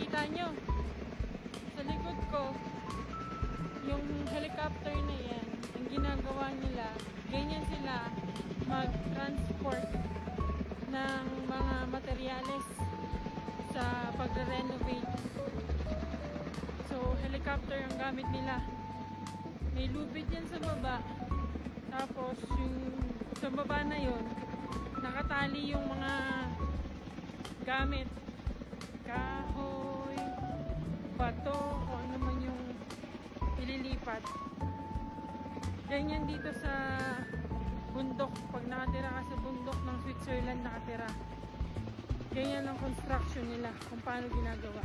Kita nyo, sa likod ko, yung helicopter na yan, ang ginagawa nila, ganyan sila mag-transport ng mga materyales sa pagre-renovate. So, helicopter ang gamit nila. May lubid yan sa baba. Tapos, yung sa baba na yon, nakatali yung mga gamit. Kahoy, bato, o ano man yung ililipat. Ganyan dito sa bundok. Pag nakatira ka sa bundok ng Switzerland, nakatira. Ganyan ang construction nila, kung paano ginagawa.